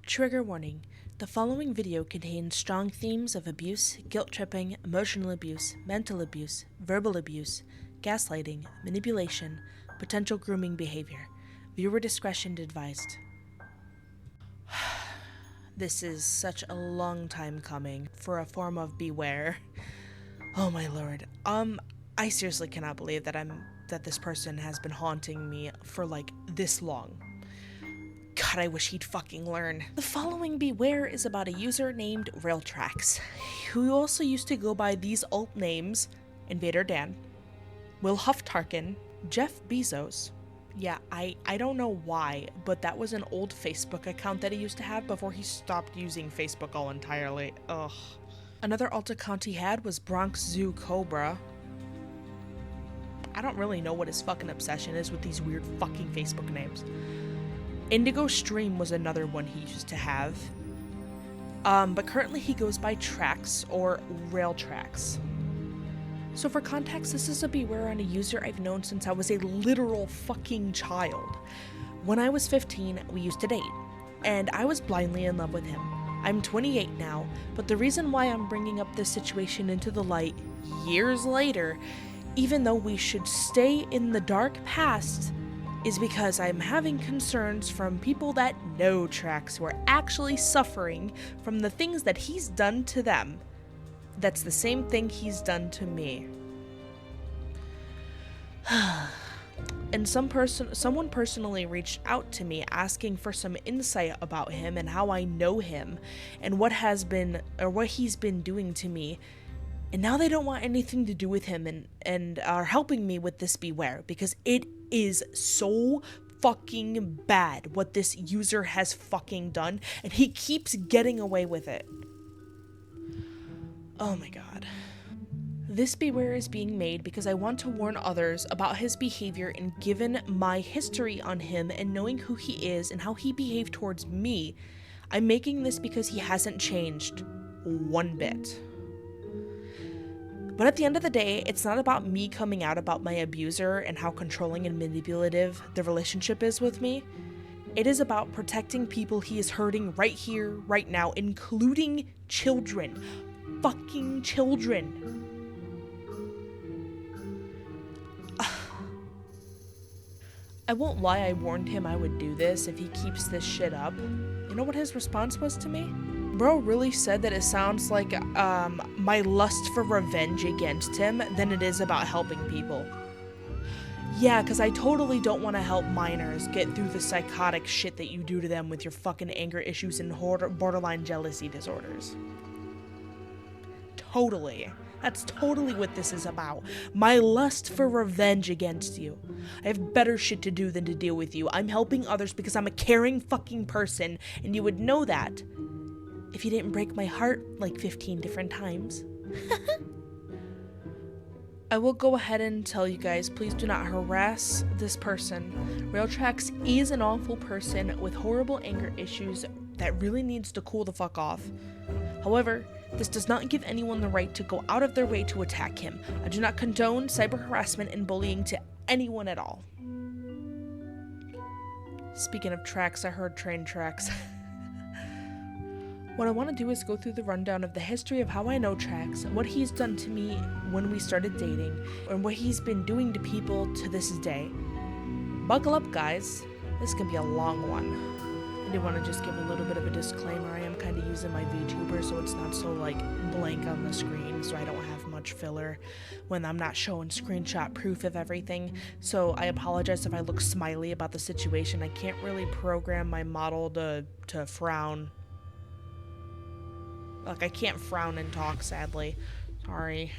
Trigger warning. The following video contains strong themes of abuse, guilt tripping, emotional abuse, mental abuse, verbal abuse, gaslighting, manipulation, potential grooming behavior. Viewer discretion advised. This is such a long time coming for a form of beware. Oh my lord. I seriously cannot believe that this person has been haunting me for like this long. God, I wish he'd fucking learn. The following beware is about a user named Railtraxx, who also used to go by these alt names: Invader Dan, Will Huff Tarkin, Jeff Bezos. Yeah, I don't know why, but that was an old Facebook account that he used to have before he stopped using Facebook all entirely. Ugh. Another alt account he had was Bronx Zoo Cobra. I don't really know what his fucking obsession is with these weird fucking Facebook names. Indigo Stream was another one he used to have. But currently he goes by Trax or Railtraxx. So for context, this is a beware on a user I've known since I was a literal fucking child. When I was 15, we used to date, and I was blindly in love with him. I'm 28 now, but the reason why I'm bringing up this situation into the light years later, even though we should stay in the dark past, is because I'm having concerns from people that know Trax who are actually suffering from the things that he's done to them. That's the same thing he's done to me. And someone personally reached out to me asking for some insight about him and how I know him and what he's been doing to me. And now they don't want anything to do with him and are helping me with this beware because it is so fucking bad what this user has fucking done, and he keeps getting away with it. Oh my god. This beware is being made because I want to warn others about his behavior, and given my history on him and knowing who he is and how he behaved towards me, I'm making this because he hasn't changed one bit. But at the end of the day, it's not about me coming out about my abuser and how controlling and manipulative the relationship is with me. It is about protecting people he is hurting right here, right now, including children. Fucking children. I won't lie, I warned him I would do this if he keeps this shit up. You know what his response was to me? Bro really said that it sounds like my lust for revenge against him than it is about helping people. Yeah, because I totally don't want to help minors get through the psychotic shit that you do to them with your fucking anger issues and borderline jealousy disorders. Totally. That's totally what this is about. My lust for revenge against you. I have better shit to do than to deal with you. I'm helping others because I'm a caring fucking person, and you would know that if you didn't break my heart like 15 different times. I will go ahead and tell you guys, please do not harass this person. Railtraxx is an awful person with horrible anger issues that really needs to cool the fuck off. However, this does not give anyone the right to go out of their way to attack him. I do not condone cyber harassment and bullying to anyone at all. Speaking of tracks, I heard train tracks. What I want to do is go through the rundown of the history of how I know Traxx, what he's done to me when we started dating, and what he's been doing to people to this day. Buckle up, guys. This can be a long one. I do want to just give a little bit of a disclaimer. I am kind of using my VTuber, so it's not so like blank on the screen, so I don't have much filler when I'm not showing screenshot proof of everything. So I apologize if I look smiley about the situation. I can't really program my model to frown. Like, I can't frown and talk, sadly. Sorry.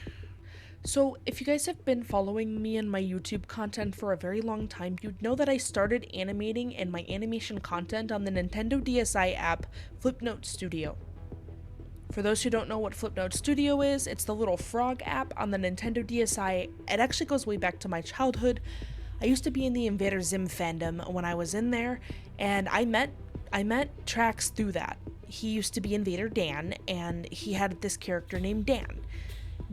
So, if you guys have been following me and my YouTube content for a very long time, you'd know that I started animating and my animation content on the Nintendo DSi app Flipnote Studio. For those who don't know what Flipnote Studio is, it's the little frog app on the Nintendo DSi. It actually goes way back to my childhood. I used to be in the Invader Zim fandom when I was in there, and I met Traxx through that. He used to be Invader Dan, and he had this character named Dan.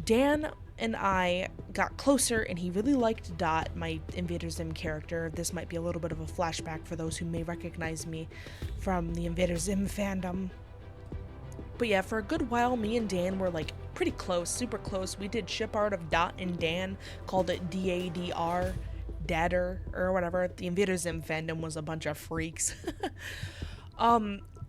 Dan and I got closer, and he really liked Dot, my Invader Zim character. This might be a little bit of a flashback for those who may recognize me from the Invader Zim fandom. But yeah, for a good while, me and Dan were like pretty close, super close. We did ship art of Dot and Dan, called it DADR, Dadder, or whatever. The Invader Zim fandom was a bunch of freaks.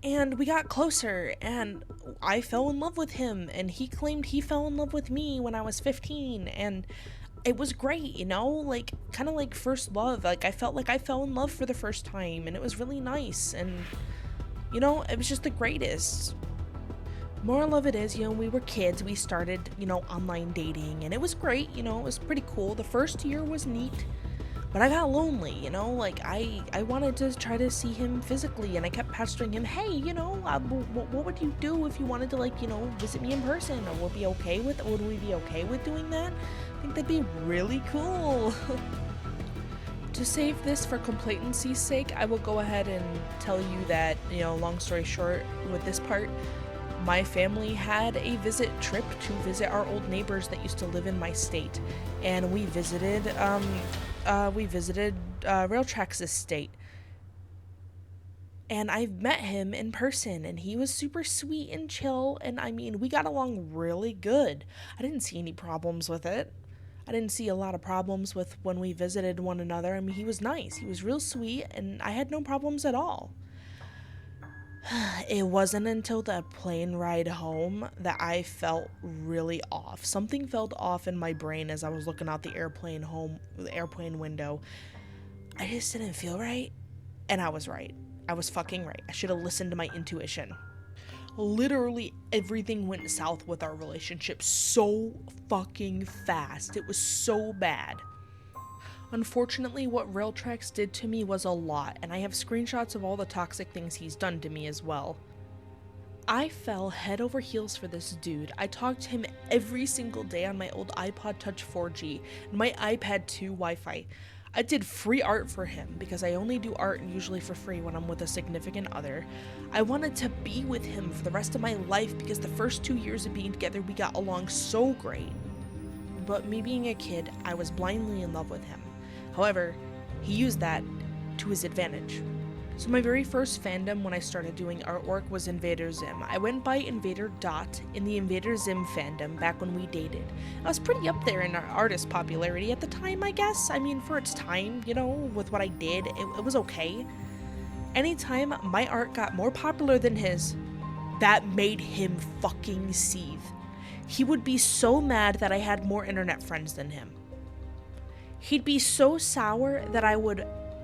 And we got closer, and I fell in love with him, and he claimed he fell in love with me when I was 15, and it was great, you know, like, kind of like first love. Like, I felt like I fell in love for the first time, and it was really nice, and, you know, it was just the greatest. Moral of it is, you know, we were kids, we started, you know, online dating, and it was great, you know, it was pretty cool. The first year was neat. But I got lonely, you know, like, I wanted to try to see him physically, and I kept pestering him, hey, you know, what would you do if you wanted to, like, you know, visit me in person, or would we be okay with doing that? I think that'd be really cool. To save this for complacency's sake, I will go ahead and tell you that, you know, long story short with this part, my family had a trip to visit our old neighbors that used to live in my state, and we visited Railtraxx's estate. And I've met him in person, and he was super sweet and chill, and I mean, we got along really good. I didn't see any problems with it. I didn't see a lot of problems with when we visited one another. I mean, he was nice, he was real sweet, and I had no problems at all. It wasn't until the plane ride home that I felt really off. Something felt off in my brain as I was looking out the airplane window. I just didn't feel right, and I was right. I was fucking right. I should have listened to my intuition. Literally everything went south with our relationship so fucking fast. It was so bad. Unfortunately, what Railtraxx did to me was a lot, and I have screenshots of all the toxic things he's done to me as well. I fell head over heels for this dude. I talked to him every single day on my old iPod Touch 4G and my iPad 2 Wi-Fi. I did free art for him because I only do art usually for free when I'm with a significant other. I wanted to be with him for the rest of my life because the first 2 years of being together we got along so great. But me being a kid, I was blindly in love with him. However, he used that to his advantage. So my very first fandom when I started doing artwork was Invader Zim. I went by Invader Dot in the Invader Zim fandom back when we dated. I was pretty up there in our artist popularity at the time, I guess. I mean, for its time, you know, with what I did, it was okay. Anytime my art got more popular than his, that made him fucking seethe. He would be so mad that I had more internet friends than him. He'd be so sour that I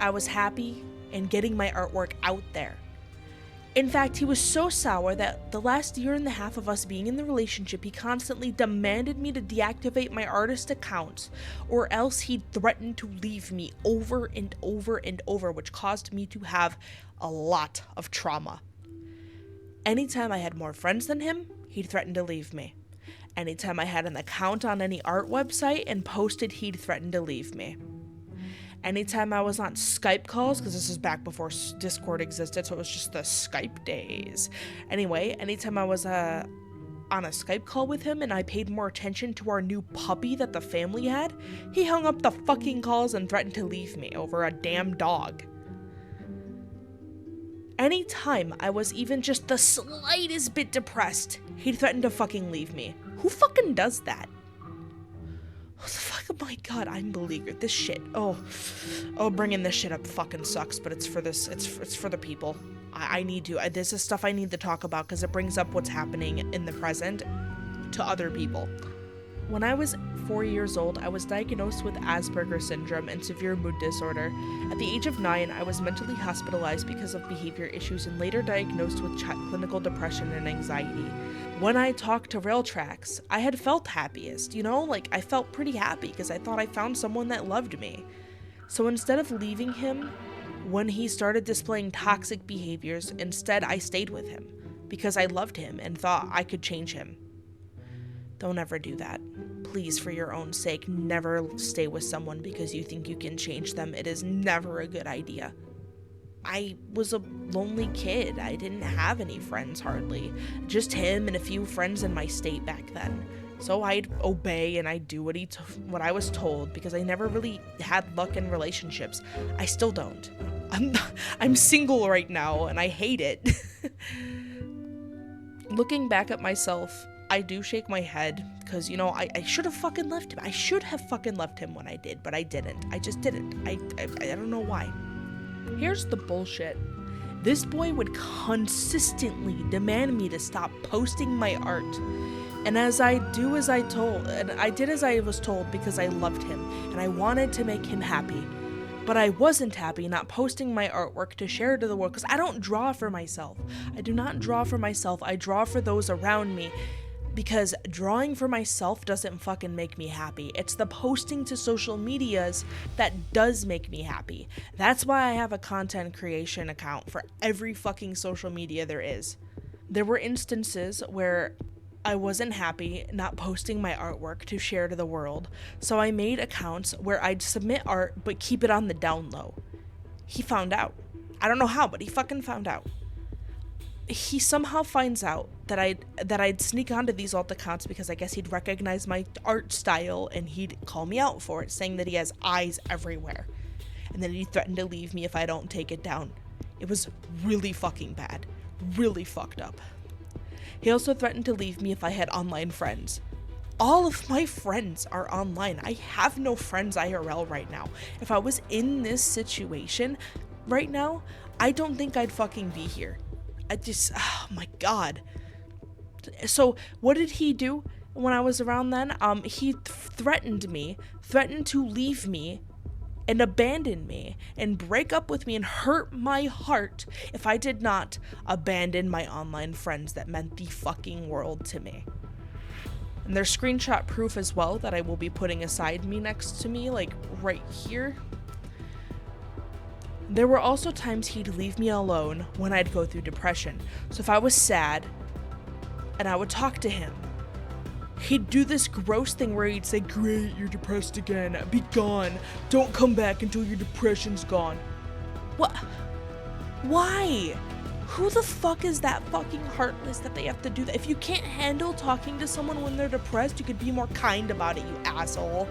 was happy in getting my artwork out there. In fact, he was so sour that the last year and a half of us being in the relationship, he constantly demanded me to deactivate my artist accounts, or else he'd threaten to leave me over and over and over, which caused me to have a lot of trauma. Anytime I had more friends than him, he'd threaten to leave me. Anytime I had an account on any art website and posted, he'd threaten to leave me. Anytime I was on Skype calls, because this is back before Discord existed, so it was just the Skype days. Anyway, anytime I was on a Skype call with him and I paid more attention to our new puppy that the family had, he hung up the fucking calls and threatened to leave me over a damn dog. Anytime I was even just the slightest bit depressed, he'd threaten to fucking leave me. Who fucking does that? What the fuck? Oh my god, I'm beleaguered. This shit. Oh, bringing this shit up fucking sucks, but it's for the people. I need to. This is stuff I need to talk about because it brings up what's happening in the present to other people. When I was 4 years old, I was diagnosed with Asperger's syndrome and severe mood disorder. At the age of 9, I was mentally hospitalized because of behavior issues and later diagnosed with clinical depression and anxiety. When I talked to Railtraxx, I had felt happiest, you know, like I felt pretty happy because I thought I found someone that loved me. So instead of leaving him, when he started displaying toxic behaviors, instead I stayed with him because I loved him and thought I could change him. Don't ever do that. Please, for your own sake, never stay with someone because you think you can change them. It is never a good idea. I was a lonely kid. I didn't have any friends hardly. Just him and a few friends in my state back then. So I'd obey and I'd do what I was told, because I never really had luck in relationships. I still don't. I'm single right now and I hate it. Looking back at myself, I do shake my head, because, you know, I should have fucking left him. I should have fucking left him when I did, but I didn't. I just didn't. I don't know why. Here's the bullshit. This boy would consistently demand me to stop posting my art. And I did as I was told, because I loved him and I wanted to make him happy. But I wasn't happy not posting my artwork to share to the world, because I don't draw for myself. I do not draw for myself. I draw for those around me, because drawing for myself doesn't fucking make me happy. It's the posting to social medias that does make me happy. That's why I have a content creation account for every fucking social media there is. There were instances where I wasn't happy not posting my artwork to share to the world, so I made accounts where I'd submit art but keep it on the down low. He found out. I don't know how, but he fucking found out. He somehow finds out that I'd sneak onto these alt accounts, because I guess he'd recognize my art style and he'd call me out for it, saying that he has eyes everywhere. And then he threatened to leave me if I don't take it down. It was really fucking bad. Really fucked up. He also threatened to leave me if I had online friends. All of my friends are online. I have no friends IRL right now. If I was in this situation right now, I don't think I'd fucking be here. Oh my god. So what did he do when I was around then? He threatened to leave me and abandon me and break up with me and hurt my heart if I did not abandon my online friends that meant the fucking world to me. And there's screenshot proof as well that I will be putting aside me next to me, like right here. There were also times he'd leave me alone when I'd go through depression. So if I was sad and I would talk to him, he'd do this gross thing where he'd say, "Great, you're depressed again. Be gone. Don't come back until your depression's gone." What? Why? Who the fuck is that fucking heartless that they have to do that? If you can't handle talking to someone when they're depressed, you could be more kind about it, you asshole.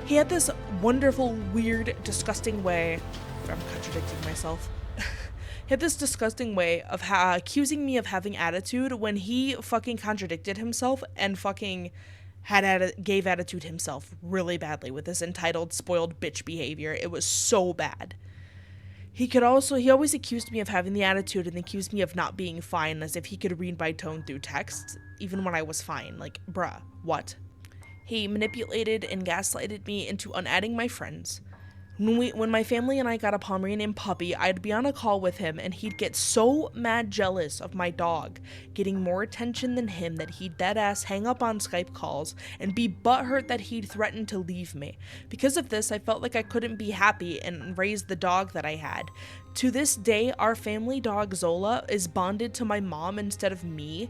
He had this wonderful, weird, disgusting way. I'm contradicting myself. He had this disgusting way of accusing me of having attitude when he fucking contradicted himself and fucking gave attitude himself really badly with this entitled, spoiled bitch behavior. It was so bad. He always accused me of having the attitude and accused me of not being fine, as if he could read my tone through text, even when I was fine. Like, bruh, what? He manipulated and gaslighted me into unadding my friends. When my family and I got a Pomeranian puppy, I'd be on a call with him and he'd get so mad jealous of my dog getting more attention than him that he'd deadass hang up on Skype calls and be butthurt that he'd threatened to leave me. Because of this, I felt like I couldn't be happy and raise the dog that I had. To this day, our family dog Zola is bonded to my mom instead of me.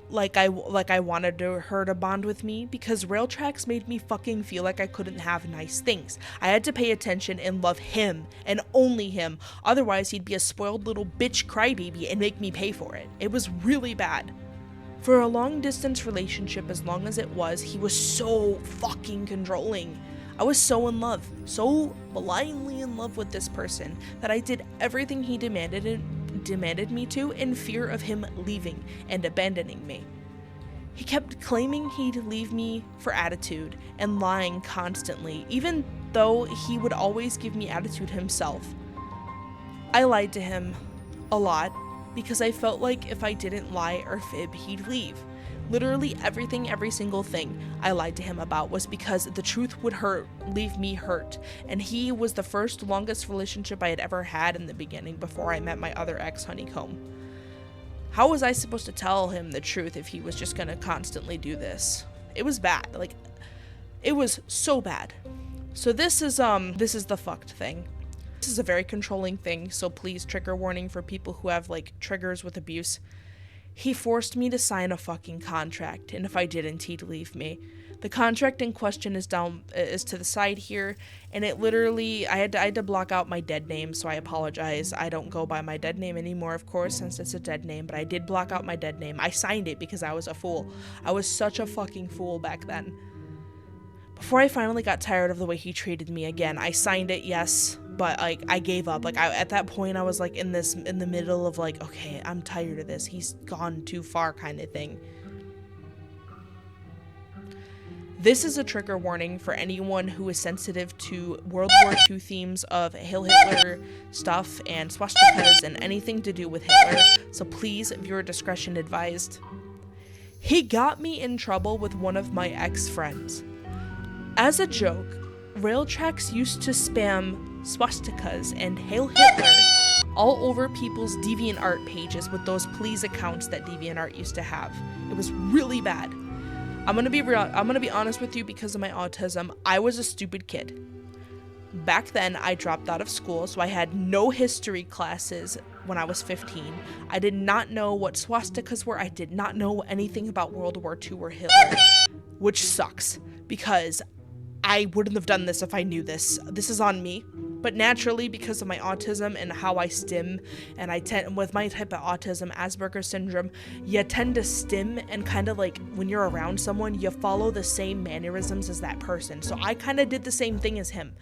Like I wanted her to bond with me, because Railtraxx made me fucking feel like I couldn't have nice things. I had to pay attention and love him, and only him. Otherwise, he'd be a spoiled little bitch crybaby and make me pay for it. It was really bad. For a long distance relationship, as long as it was, he was so fucking controlling. I was so in love, so blindly in love with this person, that I did everything he demanded me to in fear of him leaving and abandoning me. He kept claiming he'd leave me for attitude and lying constantly, even though he would always give me attitude himself. I lied to him a lot because I felt like if I didn't lie or fib, he'd leave. Literally everything, every single thing I lied to him about was because the truth would leave me hurt, and he was the first longest relationship I had ever had in the beginning before I met my other ex, Honeycomb. How was I supposed to tell him the truth if he was just gonna constantly do this? It was bad. Like, it was so bad. So this is the fucked thing. This is a very controlling thing, so please, trigger warning for people who have, like, triggers with abuse. He forced me to sign a fucking contract, and if I didn't, he'd leave me. The contract in question is to the side here, and it literally, I had to block out my dead name, so I apologize. I don't go by my dead name anymore, of course, since it's a dead name, but I did block out my dead name. I signed it because I was a fool. I was such a fucking fool back then. Before I finally got tired of the way he treated me again, I signed it, yes, but like I gave up. Like at that point I was like in the middle of like, okay, I'm tired of this. He's gone too far kind of thing. This is a trigger warning for anyone who is sensitive to World War II themes of Hail Hitler stuff and swastikas and anything to do with Hitler, so please, viewer discretion advised. He got me in trouble with one of my ex-friends. As a joke, Railtraxx used to spam swastikas and Hail Hitler all over people's DeviantArt pages with those please accounts that DeviantArt used to have. It was really bad. I'm gonna be honest with you, because of my autism, I was a stupid kid. Back then, I dropped out of school, so I had no history classes when I was 15. I did not know what swastikas were. I did not know anything about World War II or Hitler, which sucks, because I wouldn't have done this if I knew this. This is on me. But naturally, because of my autism and how I stim, and with my type of autism, Asperger's syndrome, you tend to stim and kind of like when you're around someone, you follow the same mannerisms as that person. So I kind of did the same thing as him.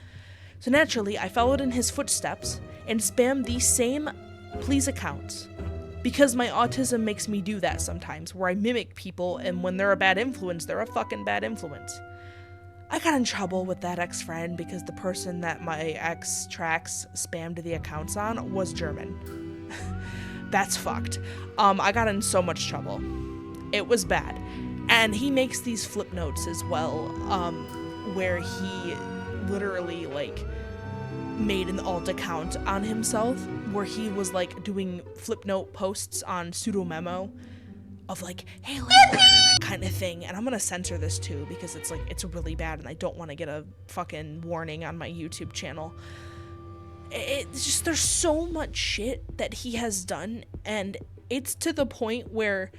So naturally, I followed in his footsteps and spammed these same please accounts. Because my autism makes me do that sometimes, where I mimic people, and when they're a bad influence, they're a fucking bad influence. I got in trouble with that ex-friend because the person that my ex-Traxx spammed the accounts on was German. That's fucked. I got in so much trouble. It was bad. And he makes these flip notes as well, where he literally, like, made an alt account on himself, where he was, like, doing flip note posts on pseudo-memo of like, hey, that kind of thing. And I'm gonna censor this too, because it's like, it's really bad and I don't want to get a fucking warning on my YouTube channel. It's just, there's so much shit that he has done, and it's to the point where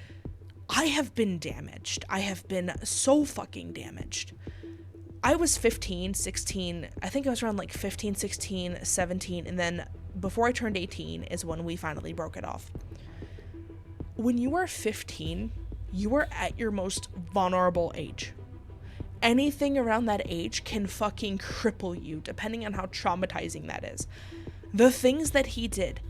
I have been damaged. I have been so fucking damaged. I was 15, 16, I think I was around like 15, 16, 17, and then before I turned 18 is when we finally broke it off. When you are 15, you are at your most vulnerable age. Anything around that age can fucking cripple you, depending on how traumatizing that is. The things that he did,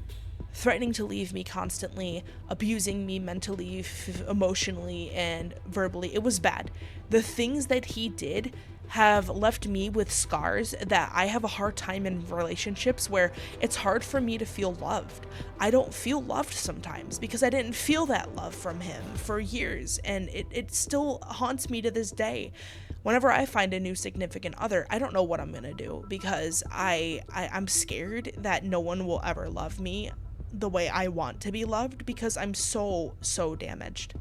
threatening to leave me constantly, abusing me mentally, emotionally, and verbally, it was bad. The things that he did have left me with scars that I have a hard time in relationships where it's hard for me to feel loved. I don't feel loved sometimes because I didn't feel that love from him for years, and it still haunts me to this day. Whenever I find a new significant other, I don't know what I'm gonna do, because I'm scared that no one will ever love me the way I want to be loved, because I'm so damaged.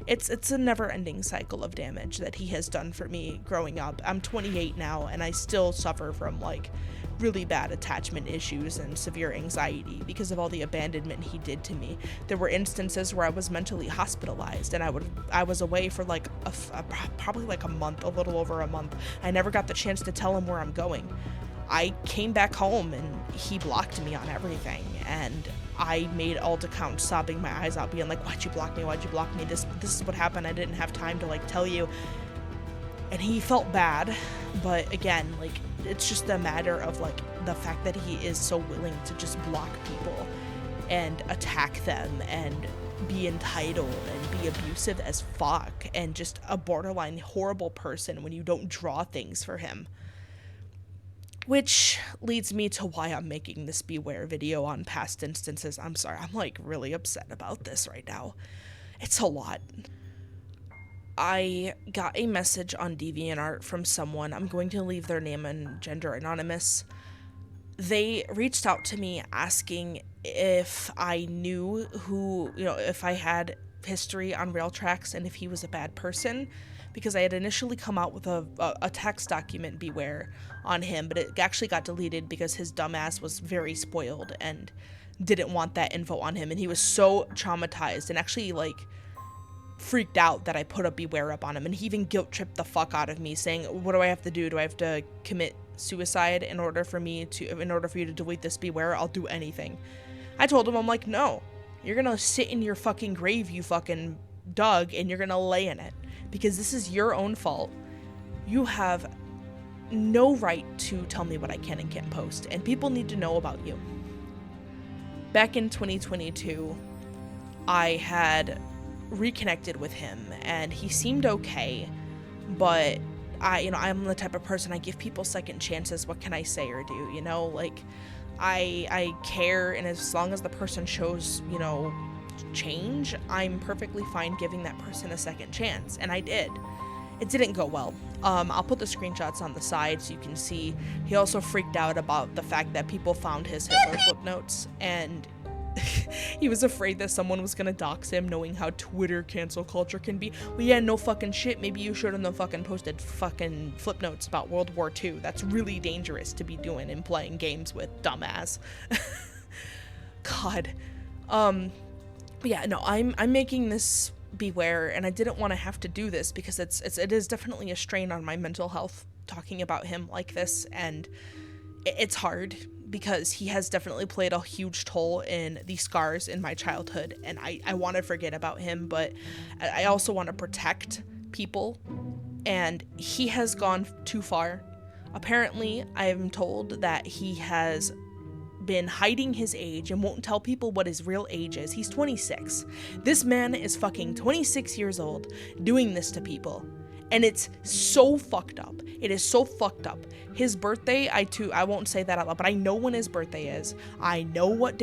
It's a never-ending cycle of damage that he has done for me growing up. I'm 28 now, and I still suffer from like really bad attachment issues and severe anxiety because of all the abandonment he did to me. There were instances where I was mentally hospitalized, and I was away for like probably like a month, a little over a month. I never got the chance to tell him where I'm going. I came back home and he blocked me on everything, and I made alt accounts sobbing my eyes out, being like, why'd you block me? Why'd you block me? This is what happened. I didn't have time to like tell you. And he felt bad, but again, like, it's just a matter of like the fact that he is so willing to just block people and attack them and be entitled and be abusive as fuck and just a borderline horrible person when you don't draw things for him. Which leads me to why I'm making this beware video on past instances. I'm sorry, I'm like really upset about this right now. It's a lot. I got a message on DeviantArt from someone. I'm going to leave their name and gender anonymous. They reached out to me asking if I knew who, if I had history on Railtraxx and if he was a bad person, because I had initially come out with a text document, beware, on him, but it actually got deleted because his dumbass was very spoiled and didn't want that info on him, and he was so traumatized and actually like freaked out that I put a beware up on him, and he even guilt tripped the fuck out of me, saying, what do I have to do? Do I have to commit suicide in order for you to delete this beware? I'll do anything. I told him, I'm like, no, you're gonna sit in your fucking grave you fucking dug, and you're gonna lay in it, because this is your own fault. You have no right to tell me what I can and can't post, and people need to know about you. Back in 2022, I had reconnected with him, and he seemed okay, but I'm the type of person, I give people second chances. What can I say or do? Like, I care, and as long as the person shows, change, I'm perfectly fine giving that person a second chance, and I did. It didn't go well. I'll put the screenshots on the side so you can see. He also freaked out about the fact that people found his Hitler flip notes, and he was afraid that someone was gonna dox him, knowing how Twitter cancel culture can be. Well, yeah, no fucking shit. Maybe you shouldn't have fucking posted fucking flip notes about World War II. That's really dangerous to be doing and playing games with, dumbass. God. Yeah, no, I'm making this beware, and I didn't want to have to do this because it is definitely a strain on my mental health talking about him like this, and it's hard because he has definitely played a huge toll in the scars in my childhood, and I want to forget about him, but I also want to protect people, and he has gone too far. Apparently, I am told that he has been hiding his age and won't tell people what his real age is. He's 26. This man is fucking 26 years old doing this to people. And it's so fucked up. It is so fucked up. His birthday, I won't say that out loud, but I know when his birthday is. I know what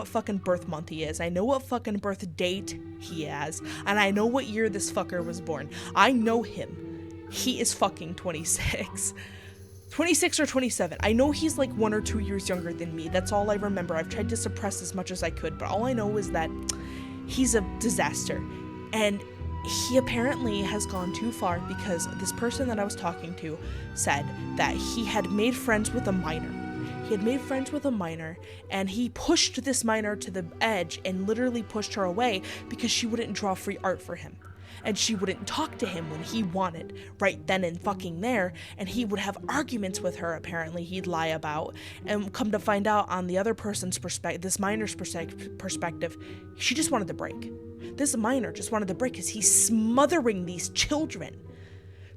fucking birth month he is. I know what fucking birth date he has. And I know what year this fucker was born. I know him. He is fucking 26. 26 or 27. I know he's like 1 or 2 years younger than me. That's all I remember. I've tried to suppress as much as I could, but all I know is that he's a disaster. And he apparently has gone too far because this person that I was talking to said that he had made friends with a minor. He had made friends with a minor, and he pushed this minor to the edge and literally pushed her away because she wouldn't draw free art for him. And she wouldn't talk to him when he wanted, right then and fucking there, and he would have arguments with her, apparently, he'd lie about, and come to find out on the other person's perspective, this minor's perspective, she just wanted to break. This minor just wanted to break because he's smothering these children,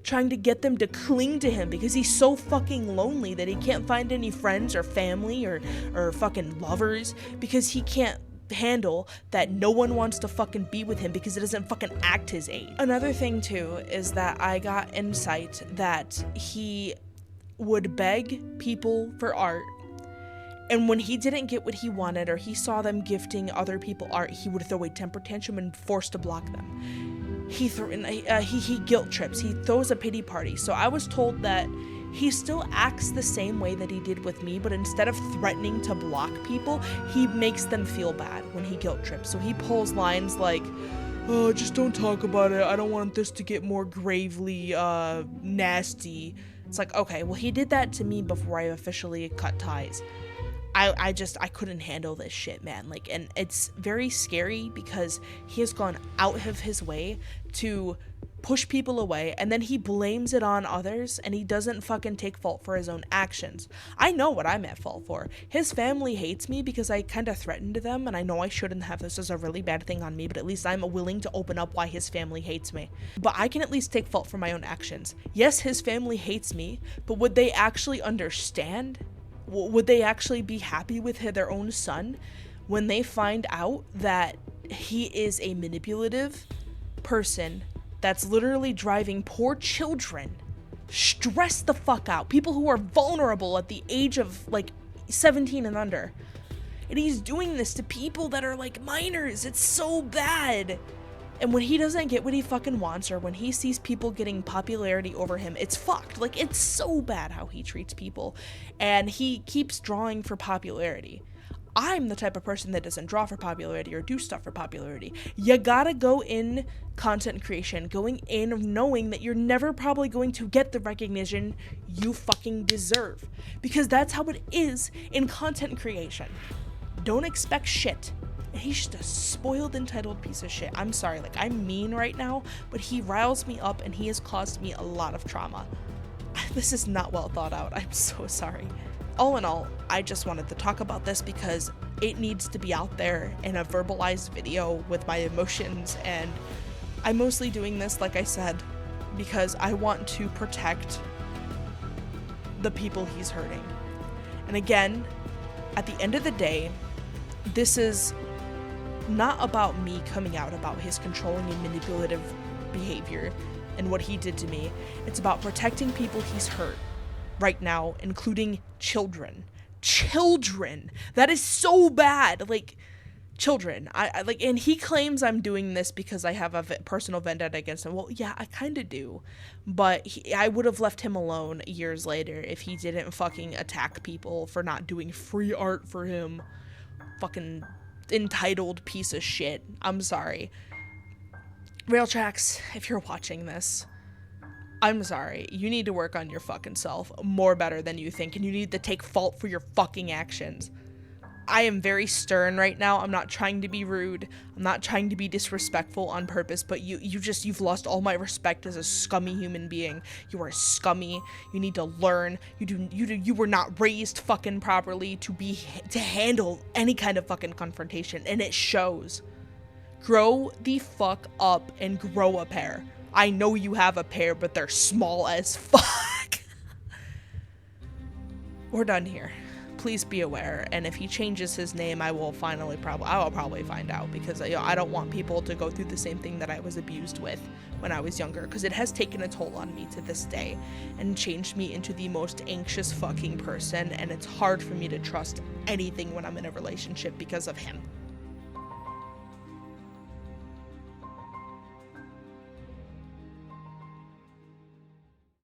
trying to get them to cling to him because he's so fucking lonely that he can't find any friends or family or fucking lovers because he can't handle that no one wants to fucking be with him because it doesn't fucking act his age. Another thing too is that I got insight that he would beg people for art, and when he didn't get what he wanted or he saw them gifting other people art, he would throw a temper tantrum and force to block them. He guilt trips. He throws a pity party. So I was told that he still acts the same way that he did with me, but instead of threatening to block people, he makes them feel bad when he guilt trips. So he pulls lines like, oh, just don't talk about it. I don't want this to get more gravely nasty. It's like, okay, well, he did that to me before I officially cut ties. I couldn't handle this shit, man. Like, and it's very scary because he has gone out of his way to push people away, and then he blames it on others, and he doesn't fucking take fault for his own actions. I know what I'm at fault for. His family hates me because I kind of threatened them, and I know I shouldn't have. This is a really bad thing on me, but at least I'm willing to open up why his family hates me. But I can at least take fault for my own actions. Yes, his family hates me, but would they actually understand? Would they actually be happy with their own son when they find out that he is a manipulative person that's literally driving poor children stress the fuck out? People who are vulnerable at the age of like 17 and under. And he's doing this to people that are like minors. It's so bad. And when he doesn't get what he fucking wants, or when he sees people getting popularity over him, it's fucked. Like, it's so bad how he treats people. And he keeps drawing for popularity. I'm the type of person that doesn't draw for popularity or do stuff for popularity. You gotta go in content creation, going in knowing that you're never probably going to get the recognition you fucking deserve. Because that's how it is in content creation. Don't expect shit. and he's just a spoiled, entitled piece of shit. I'm sorry, like, I'm mean right now, but he riles me up and he has caused me a lot of trauma. This is not well thought out. I'm so sorry. All in all, I just wanted to talk about this because it needs to be out there in a verbalized video with my emotions, and I'm mostly doing this, like I said, because I want to protect the people he's hurting. And again, at the end of the day, this is not about me coming out about his controlling and manipulative behavior and what he did to me. It's about protecting people he's hurt right now, including children. Children! That is so bad! Like, children. I like, and he claims I'm doing this because I have a personal vendetta against him. Well, yeah, I kind of do. But I would have left him alone years later if he didn't fucking attack people for not doing free art for him. Fucking entitled piece of shit. I'm sorry. Railtraxx, if you're watching this, I'm sorry. You need to work on your fucking self more better than you think, and you need to take fault for your fucking actions. I am very stern right now. I'm not trying to be rude. I'm not trying to be disrespectful on purpose, but you've lost all my respect as a scummy human being. You are scummy. You need to learn. You were not raised fucking properly to handle any kind of fucking confrontation, and it shows. Grow the fuck up and grow a pair. I know you have a pair, but they're small as fuck. We're done here. Please be aware, and if he changes his name, I will probably find out, because I don't want people to go through the same thing that I was abused with when I was younger, because it has taken a toll on me to this day and changed me into the most anxious fucking person, and it's hard for me to trust anything when I'm in a relationship because of him.